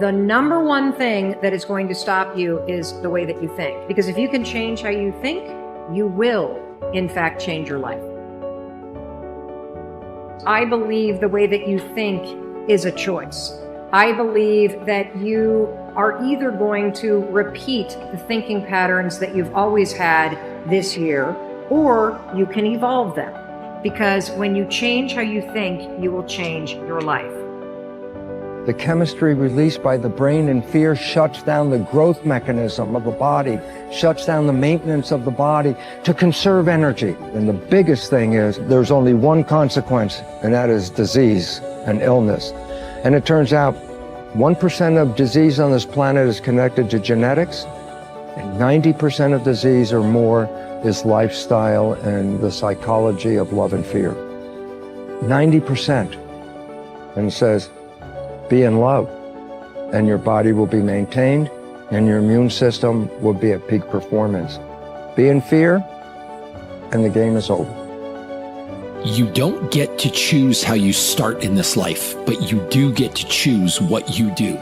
The number one thing that is going to stop you is the way that you think. Because if you can change how you think, you will, in fact, change your life. I believe the way that you think is a choice. I believe that you are either going to repeat the thinking patterns that you've always had this year, or you can evolve them. Because when you change how you think, you will change your life. The chemistry released by the brain in fear shuts down the growth mechanism of the body, shuts down the maintenance of the body to conserve energy. And the biggest thing is there's only one consequence, and that is disease and illness. And it turns out 1% of disease on this planet is connected to genetics, and 90% of disease or more is lifestyle and the psychology of love and fear. 90%. And it says, be in love, and your body will be maintained, and your immune system will be at peak performance. Be in fear, and the game is over. You don't get to choose how you start in this life, but you do get to choose what you do.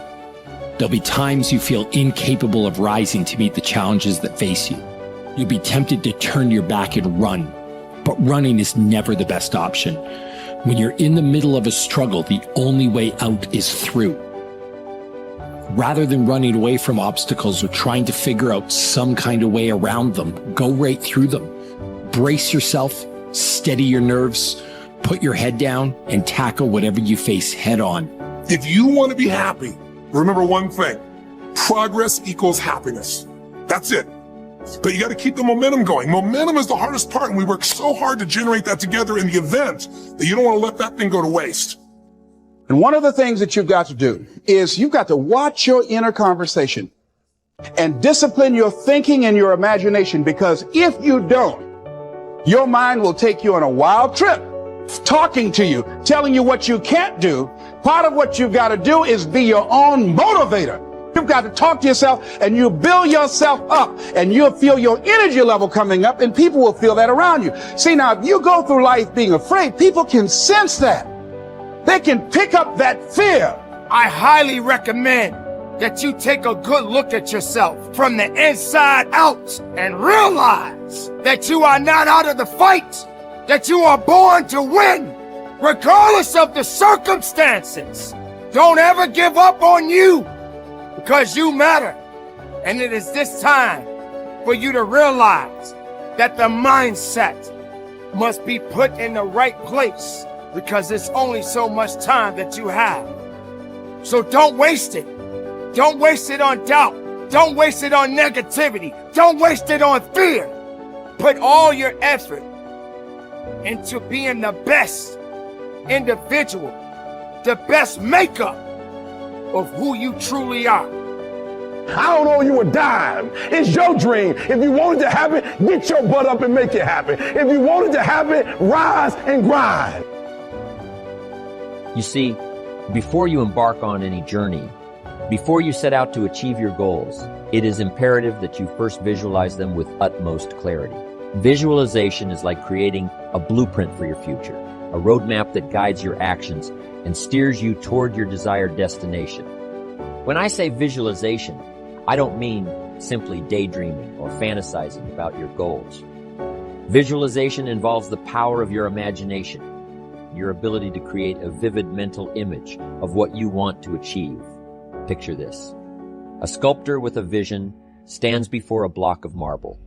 There'll be times you feel incapable of rising to meet the challenges that face you. You'll be tempted to turn your back and run, but running is never the best option. When you're in the middle of a struggle, the only way out is through. Rather than running away from obstacles or trying to figure out some kind of way around them, go right through them. Brace yourself, steady your nerves, put your head down, and tackle whatever you face head on. If you want to be happy, remember one thing: progress equals happiness. That's it. But you got to keep the momentum going. Momentum is the hardest part, and we work so hard to generate that together in the event that you don't want to let that thing go to waste. And one of the things that you've got to do is you've got to watch your inner conversation and discipline your thinking and your imagination, because if you don't, your mind will take you on a wild trip, talking to you, telling you what you can't do. Part of what you've got to do is be your own motivator. You've got to talk to yourself, and you build yourself up, and you'll feel your energy level coming up, and people will feel that around you. See, now, if you go through life being afraid, people can sense that. They can pick up that fear. I highly recommend that you take a good look at yourself from the inside out and realize that you are not out of the fight, that you are born to win, regardless of the circumstances. Don't ever give up on you, because you matter. And it is this time for you to realize that the mindset must be put in the right place, because it's only so much time that you have. So don't waste it. Don't waste it on doubt. Don't waste it on negativity. Don't waste it on fear. Put all your effort into being the best individual, the best makeup of who you truly are. I don't owe you a dime. It's your dream. If you want it to happen, get your butt up and make it happen. If you want it to happen, rise and grind. You see, before you embark on any journey, before you set out to achieve your goals, it is imperative that you first visualize them with utmost clarity. Visualization is like creating a blueprint for your future, a roadmap that guides your actions and steers you toward your desired destination. When I say visualization, I don't mean simply daydreaming or fantasizing about your goals. Visualization involves the power of your imagination, your ability to create a vivid mental image of what you want to achieve. Picture this. A sculptor with a vision stands before a block of marble.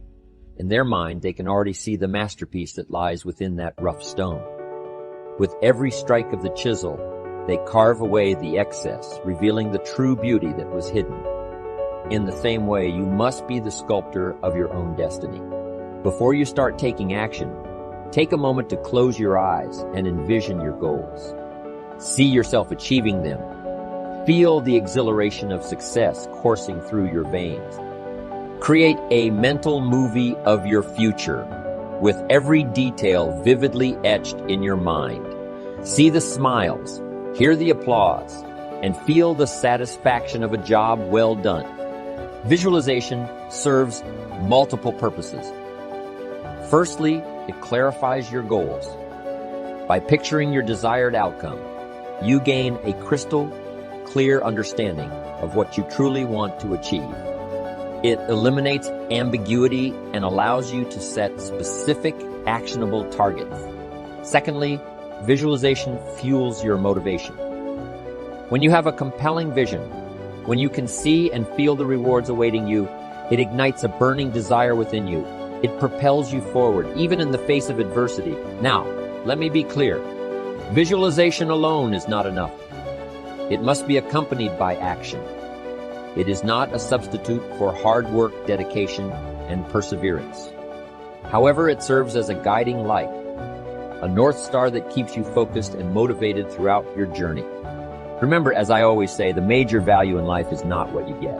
In their mind, they can already see the masterpiece that lies within that rough stone. With every strike of the chisel, they carve away the excess, revealing the true beauty that was hidden. In the same way, you must be the sculptor of your own destiny. Before you start taking action, take a moment to close your eyes and envision your goals. See yourself achieving them. Feel the exhilaration of success coursing through your veins. Create a mental movie of your future, with every detail vividly etched in your mind. See the smiles, hear the applause, and feel the satisfaction of a job well done. Visualization serves multiple purposes. Firstly, it clarifies your goals. By picturing your desired outcome, you gain a crystal clear understanding of what you truly want to achieve. It eliminates ambiguity and allows you to set specific, actionable targets. Secondly, visualization fuels your motivation. When you have a compelling vision, when you can see and feel the rewards awaiting you, it ignites a burning desire within you. It propels you forward, even in the face of adversity. Now, let me be clear. Visualization alone is not enough. It must be accompanied by action. It is not a substitute for hard work, dedication, and perseverance. However, it serves as a guiding light, a North Star that keeps you focused and motivated throughout your journey. Remember, as I always say, the major value in life is not what you get.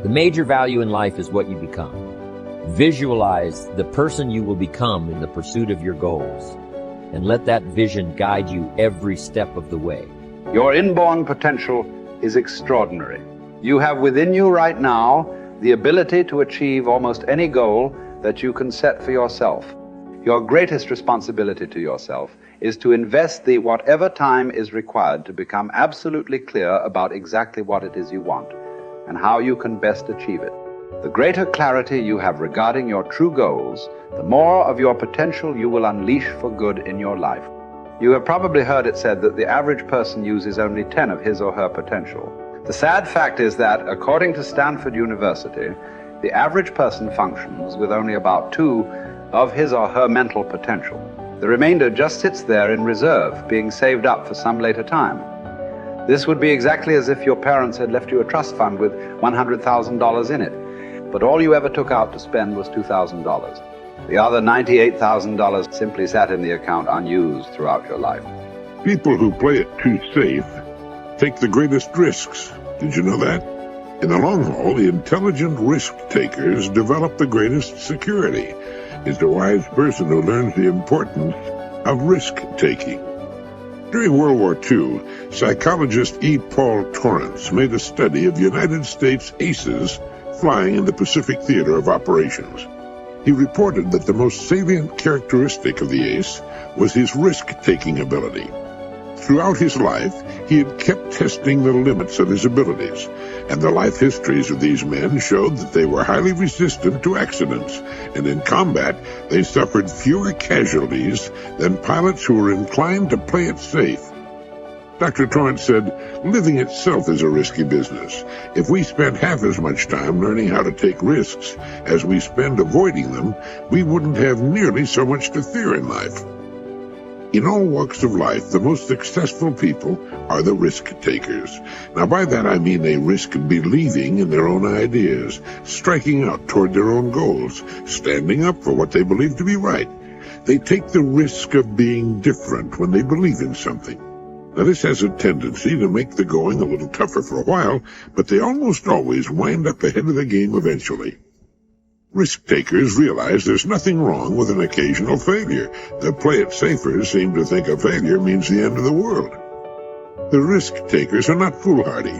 The major value in life is what you become. Visualize the person you will become in the pursuit of your goals, and let that vision guide you every step of the way. Your inborn potential is extraordinary. You have within you right now the ability to achieve almost any goal that you can set for yourself. Your greatest responsibility to yourself is to invest the whatever time is required to become absolutely clear about exactly what it is you want and how you can best achieve it. The greater clarity you have regarding your true goals, the more of your potential you will unleash for good in your life. You have probably heard it said that the average person uses only 10 of his or her potential. The sad fact is that, according to Stanford University, the average person functions with only about 2 of his or her mental potential. The remainder just sits there in reserve, being saved up for some later time. This would be exactly as if your parents had left you a trust fund with $100,000 in it, but all you ever took out to spend was $2,000. The other $98,000 simply sat in the account unused throughout your life. People who play it too safe take the greatest risks. Did you know that? In the long haul, the intelligent risk takers develop the greatest security. It's the wise person who learns the importance of risk-taking. During World War II, psychologist E. Paul Torrance made a study of United States aces flying in the Pacific Theater of Operations. He reported that the most salient characteristic of the ace was his risk-taking ability. Throughout his life, he had kept testing the limits of his abilities, and the life histories of these men showed that they were highly resistant to accidents, and in combat, they suffered fewer casualties than pilots who were inclined to play it safe. Dr. Torrance said, living itself is a risky business. If we spent half as much time learning how to take risks as we spend avoiding them, we wouldn't have nearly so much to fear in life. In all walks of life, the most successful people are the risk takers. Now, by that I mean they risk believing in their own ideas, striking out toward their own goals, standing up for what they believe to be right. They take the risk of being different when they believe in something. Now, this has a tendency to make the going a little tougher for a while, but they almost always wind up ahead of the game eventually. Risk-takers realize there's nothing wrong with an occasional failure. The play-it-safers seem to think a failure means the end of the world. The risk-takers are not foolhardy.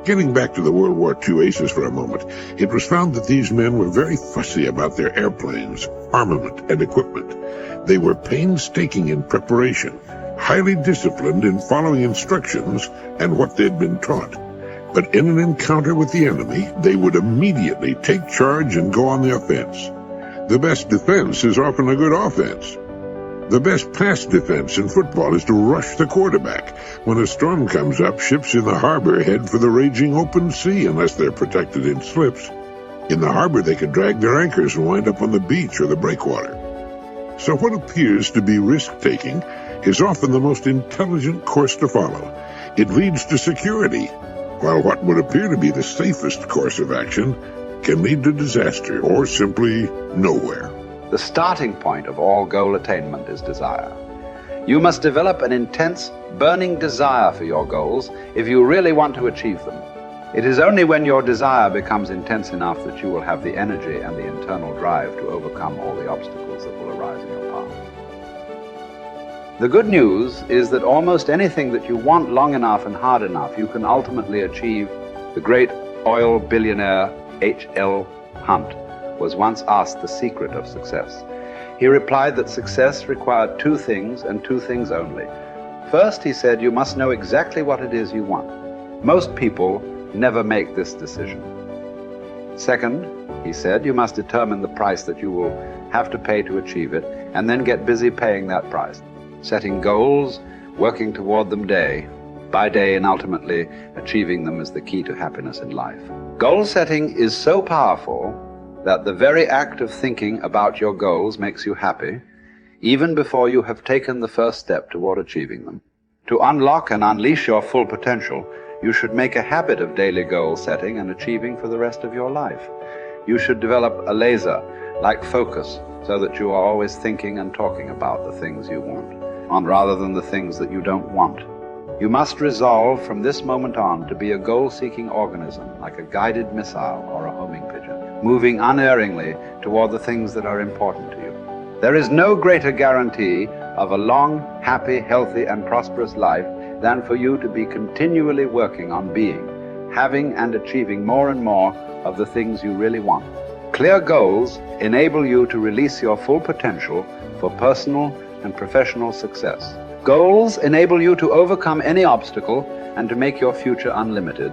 Getting back to the World War II aces for a moment, it was found that these men were very fussy about their airplanes, armament, and equipment. They were painstaking in preparation, highly disciplined in following instructions and what they'd been taught. But in an encounter with the enemy, they would immediately take charge and go on the offense. The best defense is often a good offense. The best pass defense in football is to rush the quarterback. When a storm comes up, ships in the harbor head for the raging open sea unless they're protected in slips. In the harbor, they could drag their anchors and wind up on the beach or the breakwater. So what appears to be risk-taking is often the most intelligent course to follow. It leads to security, while what would appear to be the safest course of action can lead to disaster or simply nowhere. The starting point of all goal attainment is desire. You must develop an intense, burning desire for your goals if you really want to achieve them. It is only when your desire becomes intense enough that you will have the energy and the internal drive to overcome all the obstacles that will arise in your path. The good news is that almost anything that you want long enough and hard enough, you can ultimately achieve. The great oil billionaire H.L. Hunt was once asked the secret of success. He replied that success required 2 things and 2 things only. First, he said, you must know exactly what it is you want. Most people never make this decision. Second, he said, you must determine the price that you will have to pay to achieve it, and then get busy paying that price, setting goals, working toward them day by day, and ultimately achieving them is the key to happiness in life. Goal setting is so powerful that the very act of thinking about your goals makes you happy, even before you have taken the first step toward achieving them. To unlock and unleash your full potential, you should make a habit of daily goal setting and achieving for the rest of your life. You should develop a laser-like focus so that you are always thinking and talking about the things you want, rather than the things that you don't want. You must resolve from this moment on to be a goal-seeking organism, like a guided missile or a homing pigeon, moving unerringly toward the things that are important to you. There is no greater guarantee of a long, happy, healthy, and prosperous life than for you to be continually working on being, having and achieving more and more of the things you really want. Clear goals enable you to release your full potential for personal and professional success. Goals enable you to overcome any obstacle and to make your future unlimited.